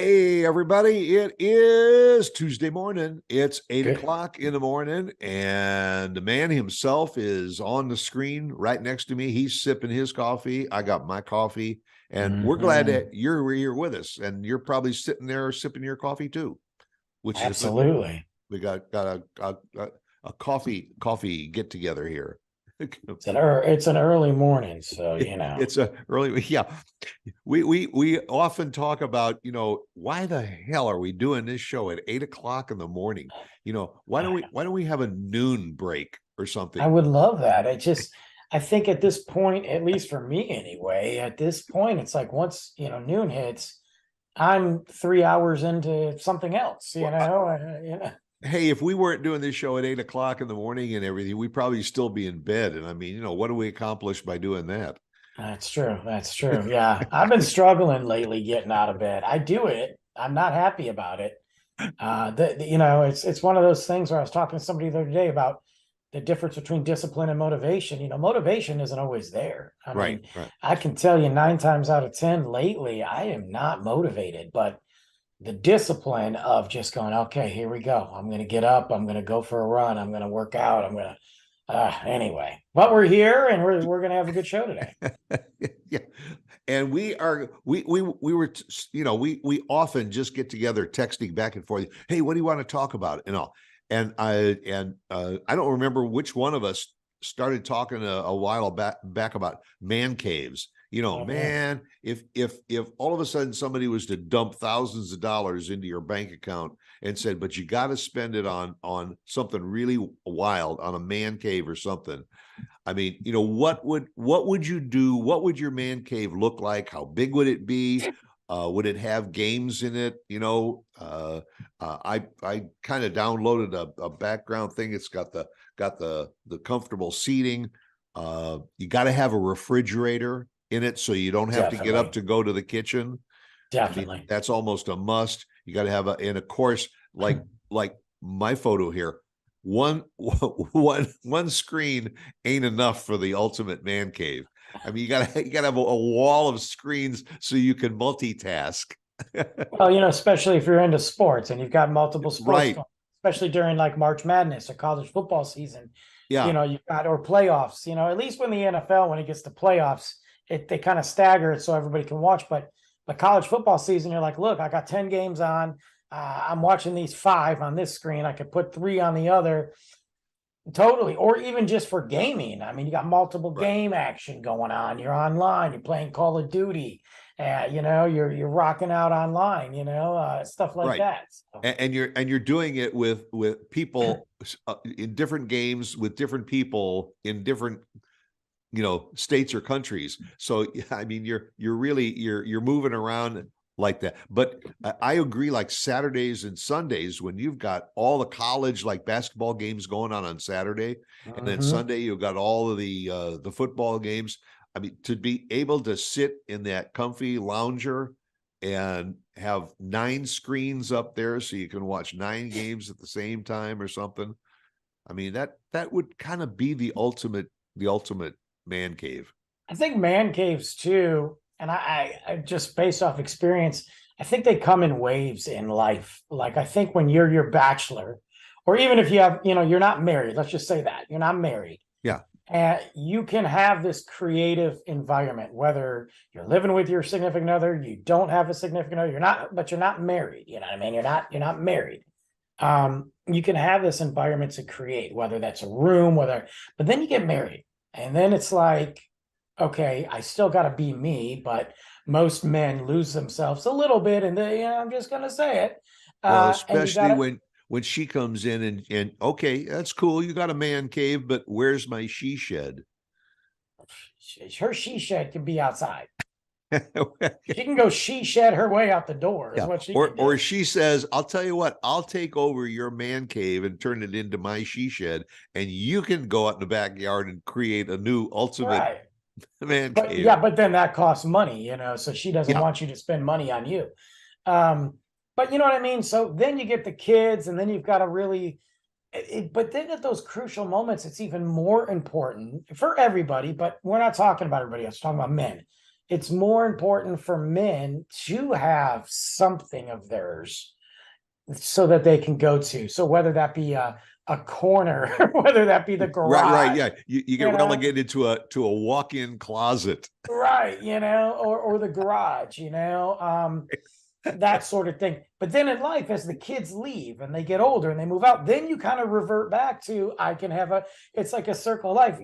Hey, everybody. It is Tuesday morning. It's 8 Good. o'clock in the morning, and the man himself is on the screen right next to me. He's sipping his coffee. I got my coffee, and we're glad Hmm. that you're here with us. And you're probably sitting there sipping your coffee too, which is a good thing. Absolutely. We got a coffee get together here. It's an early morning, so It's a early, yeah. We often talk about, why the hell are we doing this show at 8 o'clock in the morning? Why don't we have a noon break or I something? would love that. I think at this point, at least for me anyway, at this point, it's like once, noon hits, I'm 3 hours into something else, Well, hey, if we weren't doing this show at 8 o'clock in the morning and everything, we'd probably still be in bed. And I mean, what do we accomplish by doing that? That's true. That's true. Yeah. I've been struggling lately getting out of bed. I do it. I'm not happy about it. It's one of those things where I was talking to somebody the other day about the difference between discipline and motivation. Motivation isn't always there. I Right, mean, right. I can tell you 9 times out of 10 lately, I am not motivated, but the discipline of just going, okay, here we go. I'm going to get up. I'm going to go for a run. I'm going to work out. I'm going to, anyway, but we're here and we're going to have a good show today. Yeah, and we were we often just get together texting back and forth. Hey, what do you want to talk about and all? And I don't remember which one of us started talking a while back about man caves. Oh, yeah. Man, if all of a sudden somebody was to dump thousands of dollars into your bank account and said, but you got to spend it on something really wild, on a man cave or something. I mean, what would you do? What would your man cave look like? How big would it be? Would it have games in it? I kind of downloaded a background thing. It's got the comfortable seating. You got to have a refrigerator in it so you don't have to get up Definitely. to go to the kitchen. I mean, Definitely. that's almost a must. You got to have and of course, like my photo here, one one screen ain't enough for the ultimate man cave. I mean, you gotta have a wall of screens so you can multitask. Well, especially if you're into sports and you've got multiple sports Right. going, especially during like March Madness or college football season, Yeah. you've got or playoffs, at least when the NFL, when it gets to playoffs, they kind of stagger it so everybody can watch. But college football season, you're like, look, I got 10 games on. I'm watching these 5 on this screen. I could put 3 on the other. Totally. Or even just for gaming. I mean, you got multiple Right. game action going on. You're online, you're playing Call of Duty, you're rocking out online, stuff like Right. that. So, And you're doing it with people in different games with different people in different states or countries. So I mean, you're really you're moving around like that. But I agree, like Saturdays and Sundays, when you've got all the college like basketball games going on Saturday, and then mhm. Sunday you've got all of the football games. I mean, to be able to sit in that comfy lounger and have 9 screens up there so you can watch 9 games at the same time or something. I mean, that would kind of be the ultimate man cave. I think man caves too, and I just based off experience, I think they come in waves in life. Like I think when you're your bachelor, or even if you have, you're not married, let's just say that you're not married. Yeah. And you can have this creative environment, whether you're living with your significant other, you don't have a significant other, but you're not married. You know what I mean? You're not married. You can have this environment to create, whether that's a room, but then you get married. And then it's like, okay, I still got to be me, but most men lose themselves a little bit. And I'm just going to say it. Well, And you got especially to, when she comes in and okay, that's cool. You got a man cave, but where's my she shed? her she shed can be outside. She can go she shed her way out the door, is Yeah. what she Or can do. or she says, I'll tell you what, I'll take over your man cave and turn it into my she shed, and you can go out in the backyard and create a new ultimate Right. man But cave. yeah, but then that costs money, so she doesn't Yeah. want you to spend money on you. Um, but you know what I mean? So then you get the kids, and then you've got to really, but then at those crucial moments, it's even more important for everybody, but we're not talking about everybody else, we're talking about men. it's more important for men to have something of theirs so that they can go to. So whether that be a corner, whether that be the garage, right, yeah. You get you know? relegated to a walk-in closet. Right, or the garage, that sort of thing. But then in life, as the kids leave and they get older and they move out, then you kind of revert back to, I can have it's like a circle of life.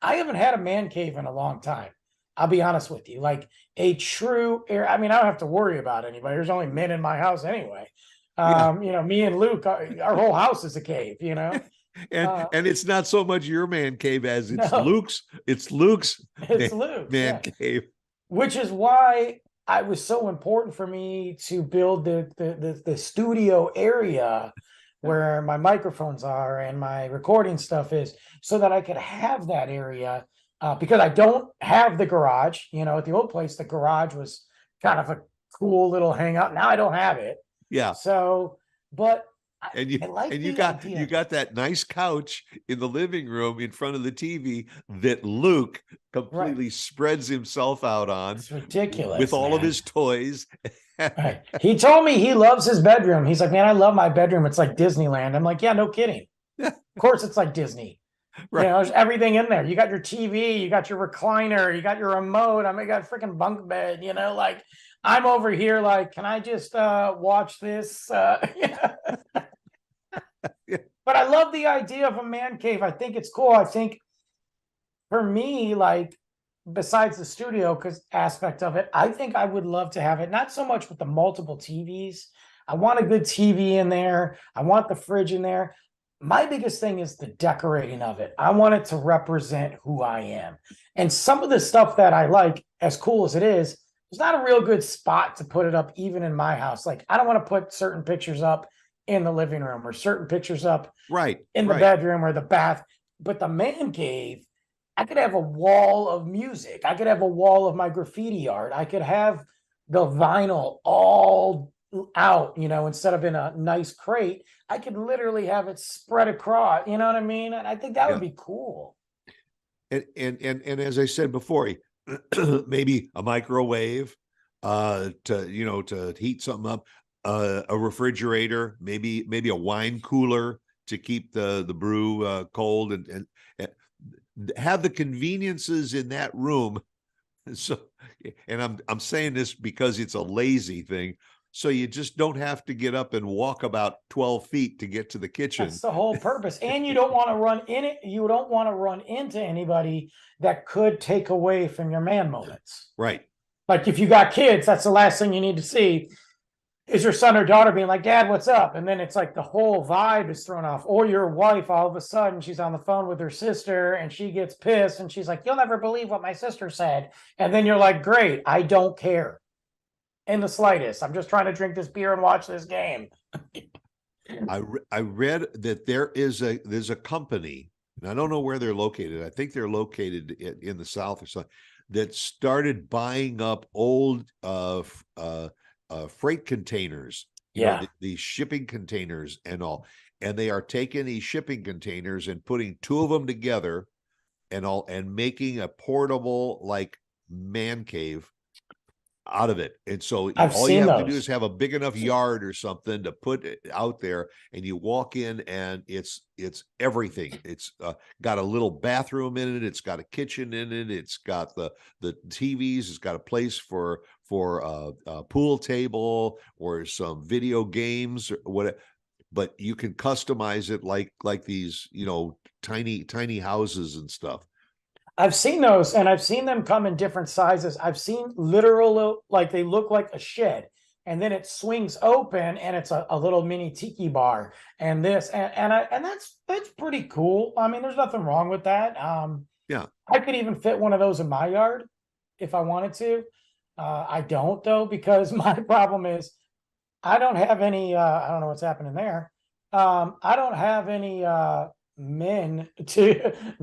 I haven't had a man cave in a long time. I'll be honest with you, like a true air. I mean, I don't have to worry about anybody. There's only men in my house anyway. Yeah. Me and Luke, our whole house is a cave, And it's not so much your man cave as it's no, Luke's. It's Luke's it's Luke's, man cave. Which is why it was so important for me to build the studio area where my microphones are and my recording stuff is, so that I could have that area, because I don't have the garage. At the old place, the garage was kind of a cool little hangout. Now I don't have it. Yeah. So, but and you got that nice couch in the living room in front of the TV that Luke completely spreads himself out on. It's ridiculous with all of his toys. Right. He told me he loves his bedroom. He's like, man, I love my bedroom. It's like Disneyland. I'm like, yeah, no kidding. Of course it's like Disney. Right. There's everything in there. You got your TV, you got your recliner, you got your remote. I mean, you got a freaking bunk bed, like I'm over here like, can I just watch this? Yeah. But I love the idea of a man cave. I think it's cool. I think for me, like, besides the studio aspect of it, I think I would love to have it, not so much with the multiple TVs. I want a good TV in there. I want the fridge in there. My biggest thing is the decorating of it. I want it to represent who I am. And some of the stuff that I like, as cool as it is, there's not a real good spot to put it up, even in my house. Like, I don't want to put certain pictures up in the living room or certain pictures up in the bedroom or the bath. But the man cave, I could have a wall of music. I could have a wall of my graffiti art. I could have the vinyl all out, instead of in a nice crate. I could literally have it spread across, you know what I mean? And I think that would be cool. And as I said before, maybe a microwave to heat something up, a refrigerator, maybe a wine cooler to keep the brew cold, and have the conveniences in that room. So, and I'm saying this because it's a lazy thing. So you just don't have to get up and walk about 12 feet to get to the kitchen. That's the whole purpose. And you don't want to run in it. You don't want to run into anybody that could take away from your man moments. Right. Like if you got kids, that's the last thing you need to see is your son or daughter being like, Dad, what's up? And then it's like the whole vibe is thrown off. Or your wife, all of a sudden, she's on the phone with her sister and she gets pissed and she's like, you'll never believe what my sister said. And then you're like, great, I don't care in the slightest. I'm just trying to drink this beer and watch this game. I read that there's a company, and I don't know where they're located. I think they're located in the South or something, that started buying up old freight containers, these shipping containers and all. And they are taking these shipping containers and putting two of them together and making a portable like man cave out of it. And so all you have to do is have a big enough yard or something to put it out there, and you walk in and it's everything. It's got a little bathroom in it, it's got a kitchen in it, it's got the TVs, it's got a place for a pool table or some video games or whatever. But you can customize it like these, tiny houses and stuff. I've seen those, and I've seen them come in different sizes. I've seen literal, like they look like a shed, and then it swings open, and it's a little mini tiki bar, and this, and that's pretty cool. I mean, there's nothing wrong with that. Yeah, I could even fit one of those in my yard if I wanted to. I don't though, because my problem is I don't have any. I don't know what's happening there. I don't have any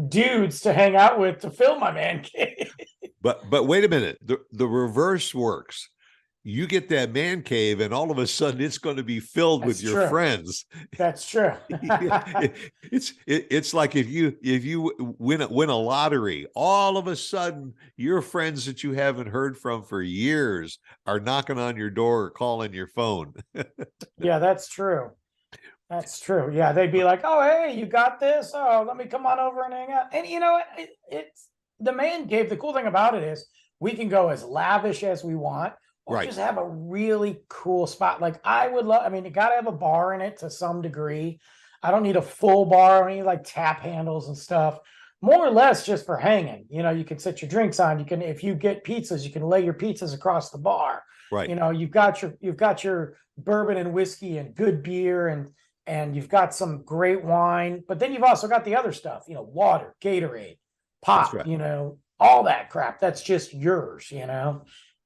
dudes to hang out with to fill my man cave. But wait a minute, the reverse works. you get that man cave, and all of a sudden it's going to be filled That's with your true. friends. That's true. It's like if you win a lottery, all of a sudden your friends that you haven't heard from for years are knocking on your door or calling your phone. Yeah, that's true. That's true. Yeah, they'd be like, "Oh, hey, you got this? Oh, let me come on over and hang out." And you know, it's the man cave. The cool thing about it is we can go as lavish as we want, or Right. just have a really cool spot. Like I would love. I mean, you got to have a bar in it to some degree. I don't need a full bar. I need like tap handles and stuff. More or less just for hanging. You know, you can set your drinks on. You can, if you get pizzas, you can lay your pizzas across the bar. Right. You know, you've got your bourbon and whiskey and good beer and you've got some great wine, but then you've also got the other stuff, you know, water, Gatorade, That's pop, right. you know, all that crap. That's just yours, you know.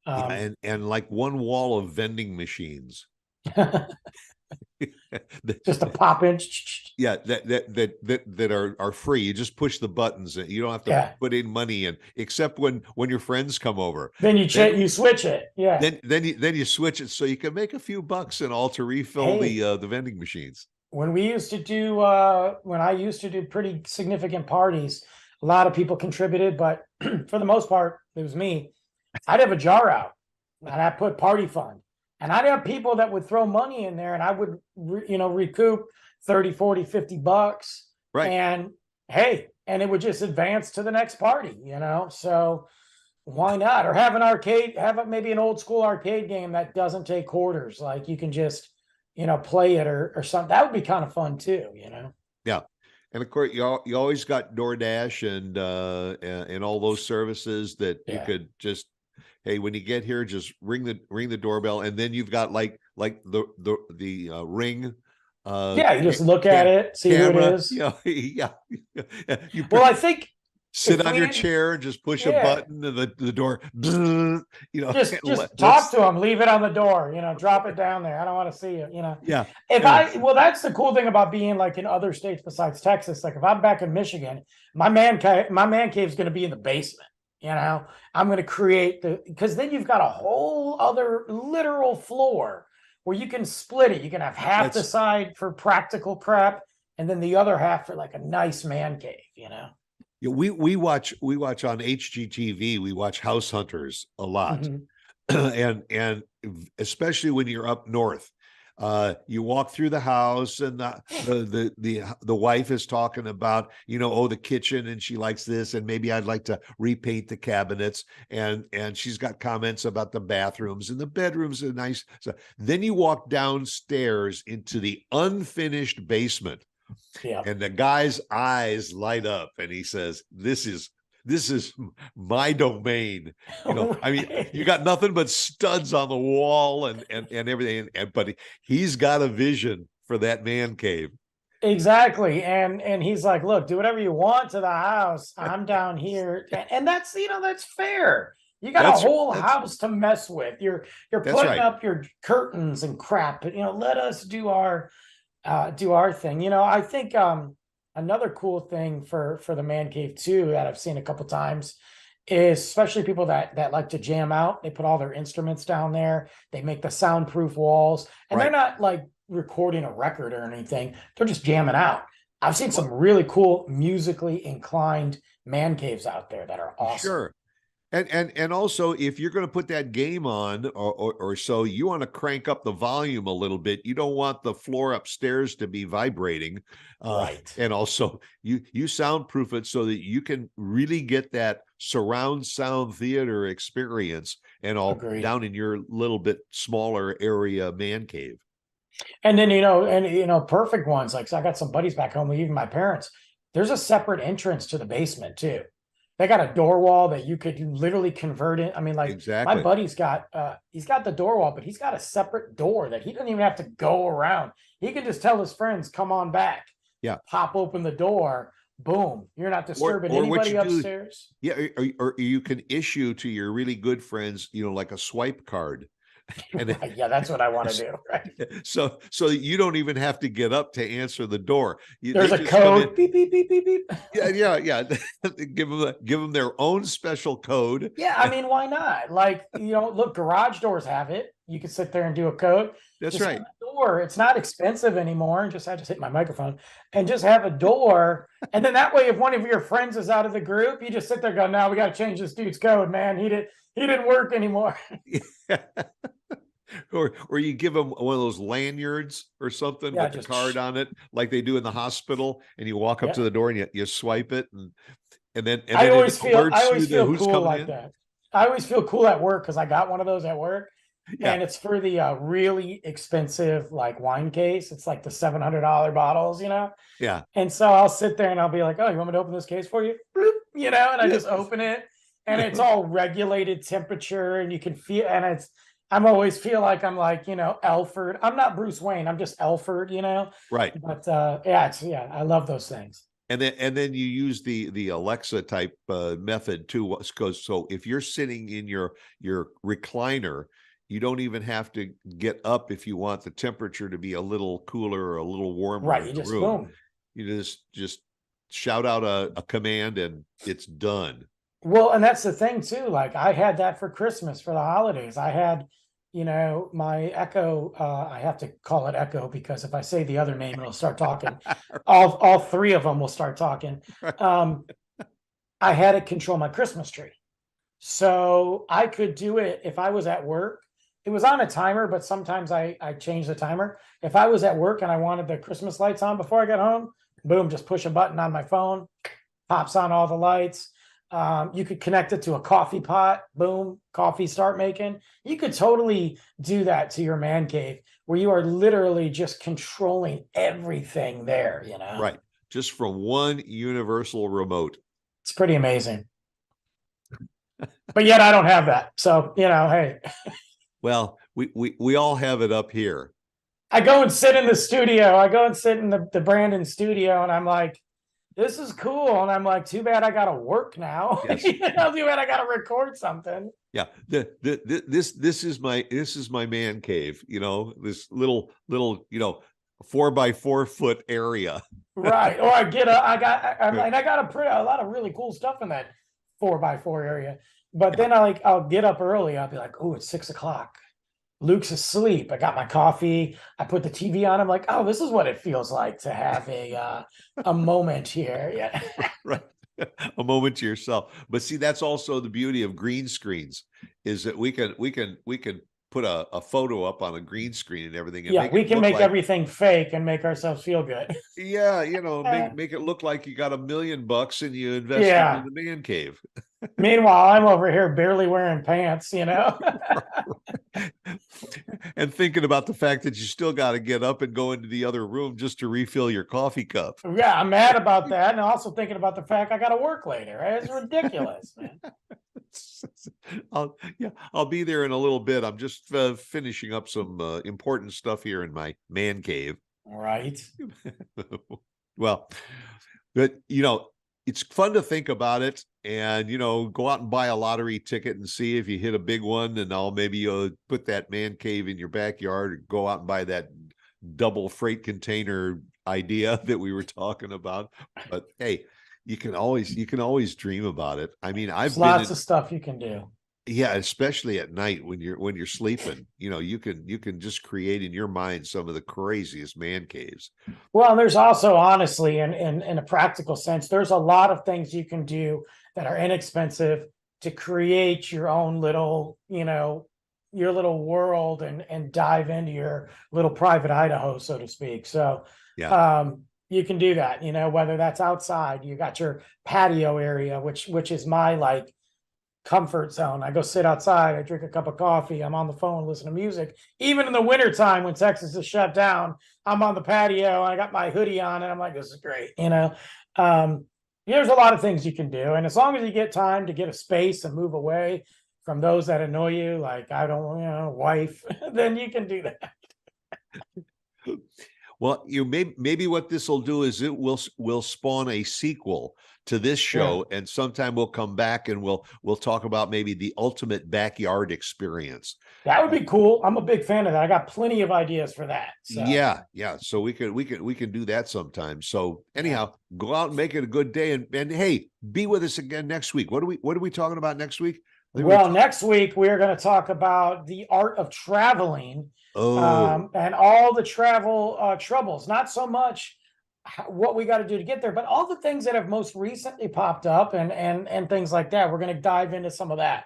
Yeah, and like one wall of vending machines. Just a pop in. Yeah, that are free. You just push the buttons and you don't have to Yeah. put in money in, except when your friends come over. Then you Then you switch it. Yeah. then you switch it so you can make a few bucks and all to refill Hey, the vending machines. when we used to do when I used to do pretty significant parties, a lot of people contributed, but for the most part, it was me. I'd have a jar out and I'd put party fund. And I'd have people that would throw money in there and I would, recoup 30, 40, 50 bucks. Right. And hey, and it would just advance to the next party, you know? So why not? Or have an arcade, maybe an old school arcade game that doesn't take quarters. Like you can just, play it or something. That would be kind of fun too, you know? Yeah. And of course, you always got DoorDash and all those services that you Yeah. could just, hey, when you get here, just ring the doorbell, and then you've got like the Ring. Yeah, you just look at it, see who it Camera. is. Yeah, yeah. You Well, I think sit if on we your didn't, chair and just push a yeah, button, and the door, just talk to them, leave it on the door, drop it down there. I don't want to see it, yeah, If yeah, well, that's the cool thing about being like in other states besides Texas. Like if I'm back in Michigan, my man cave is going to be in the basement. I'm going to create because then you've got a whole other literal floor where you can split it. You can have half the side for practical crap, and then the other half for like a nice man cave. Yeah, we watch on HGTV. We watch House Hunters a lot, and especially when you're up north. You walk through the house and the wife is talking about, the kitchen, and she likes this, and maybe I'd like to repaint the cabinets, and she's got comments about the bathrooms, and the bedrooms are nice. So then you walk downstairs into the unfinished basement. Yeah. And the guy's eyes light up and he says, this is my domain. I mean, you got nothing but studs on the wall and everything. But he's got a vision for that man cave. Exactly. And he's like, look, do whatever you want to the house. I'm down here. And that's, that's fair. You got a whole house to mess with. You're putting up your curtains and crap, but let us do our thing. I think another cool thing for the man cave too that I've seen a couple times is especially people that like to jam out. They put all their instruments down there. They make the soundproof walls, and they're not like recording a record or anything. They're just jamming out. I've seen some really cool musically inclined man caves out there that are awesome. Sure. And also, if you're going to put that game on or so, you want to crank up the volume a little bit. You don't want the floor upstairs to be vibrating. Right. And also, you soundproof it so that you can really get that surround sound theater experience and all down in your little bit smaller area man cave. And then, perfect ones. Like, so I got some buddies back home, even my parents. There's a separate entrance to the basement too. They got a door wall that you could literally convert it. I mean, like my buddy's got, he's got the door wall, but he's got a separate door that he doesn't even have to go around. He can just tell his friends, come on back. Yeah. Pop open the door. Boom. You're not disturbing anybody upstairs. Yeah. Or you can issue to your really good friends, like a swipe card. And Right, yeah, that's what I want to do. Right. so you don't even have to get up to answer the door. There's They a just come in. code. Beep, beep, beep, beep, beep. Yeah. Give them their own special code. Yeah, I mean, why not? Like, look, garage doors have it. You can sit there and do a code. That's Just right. have a door. It's not expensive anymore. I just hit my microphone and just have a door. And then that way, if one of your friends is out of the group, you just sit there and go, no, we got to change this dude's code, man. He didn't work anymore. Or you give them one of those lanyards or something Yeah, with the card on it, like they do in the hospital, and you walk up to the door and you swipe it, and then I always it feel alerts you who's cool coming like in. that. I always feel cool at work because I got one of those at work. Yeah. And it's for the really expensive like wine case. It's like the $700 bottles, Yeah. And so I'll sit there and I'll be like, "Oh, you want me to open this case for you?" Bloop, and I just open it, and it's all regulated temperature, and you can feel. And I'm always feel like I'm like Alfred. I'm not Bruce Wayne. I'm just Alfred, Right. But yeah, I love those things. And then you use the Alexa type method too. So if you're sitting in your recliner, you don't even have to get up if you want the temperature to be a little cooler or a little warmer Right, in you the just room. boom. You just shout out a command and it's done. Well, and that's the thing too. Like I had that for Christmas for the holidays. I had, my Echo. I have to call it Echo because if I say the other name, it'll start talking. All three of them will start talking. I had it control my Christmas tree, so I could do it if I was at work. It was on a timer, but sometimes I change the timer. If I was at work and I wanted the Christmas lights on before I got home, boom, just push a button on my phone, pops on all the lights. You could connect it to a coffee pot, boom, coffee start making. You could totally do that to your man cave where you are literally just controlling everything there, Right. Just from one universal remote. It's pretty amazing. But yet I don't have that. So, hey. Well, we all have it up here. I go and sit in the studio. I go and sit in the Brandon studio, and I'm like, this is cool. And I'm like, too bad I got to work now. Yes. Too bad I got to record something. Yeah. This is my man cave, this little 4x4 foot area. Right. Or I got a lot of really cool stuff in that 4x4 area. But then I'll get up early. I'll be like, oh, it's 6:00. Luke's asleep. I got my coffee. I put the TV on. I'm like, oh, this is what it feels like to have a moment here. Yeah. Right. A moment to yourself. But see, that's also the beauty of green screens is that we can put a photo up on a green screen and everything. And we can make everything fake and make ourselves feel good. Yeah, make it look like you got $1 million and you invest in the man cave. Meanwhile, I'm over here barely wearing pants, And thinking about the fact that you still got to get up and go into the other room just to refill your coffee cup. Yeah, I'm mad about that. And also thinking about the fact I got to work later. Right? It's ridiculous, man. I'll be there in a little bit. I'm just finishing up some important stuff here in my man cave. Right. Well, but it's fun to think about it and, go out and buy a lottery ticket and see if you hit a big one, and I'll maybe put that man cave in your backyard, or go out and buy that double freight container idea that we were talking about. But hey, you can always dream about it. I mean, There's lots of stuff you can do. Yeah, especially at night when you're sleeping, you can just create in your mind some of the craziest man caves. Well, there's also, honestly, in a practical sense, there's a lot of things you can do that are inexpensive to create your own little, your little world and dive into your little private Idaho, so to speak. So, yeah. You can do that, whether that's outside. You got your patio area, which is my comfort zone. I go sit outside, I drink a cup of coffee, I'm on the phone, listen to music. Even in the wintertime when Texas is shut down, I'm on the patio, I got my hoodie on, and I'm like, this is great. There's a lot of things you can do. And as long as you get time to get a space and move away from those that annoy you, like I don't, wife, then you can do that. Well, maybe what this will do is it will spawn a sequel to this show, and sometime we'll come back and we'll talk about maybe the ultimate backyard experience. That would be cool. I'm a big fan of that. I got plenty of ideas for that. So. Yeah. So we can do that sometime. So anyhow, go out and make it a good day, and hey, be with us again next week. What are we talking about next week? Well, next week we're going to talk about the art of traveling. And all the travel troubles, not so much what we got to do to get there, but all the things that have most recently popped up and things like that. We're going to dive into some of that.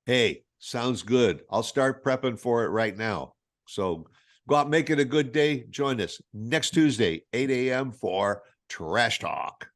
Hey, sounds good. I'll start prepping for it right now. So go out, make it a good day. Join us next Tuesday, 8 a.m. for Trash Talk.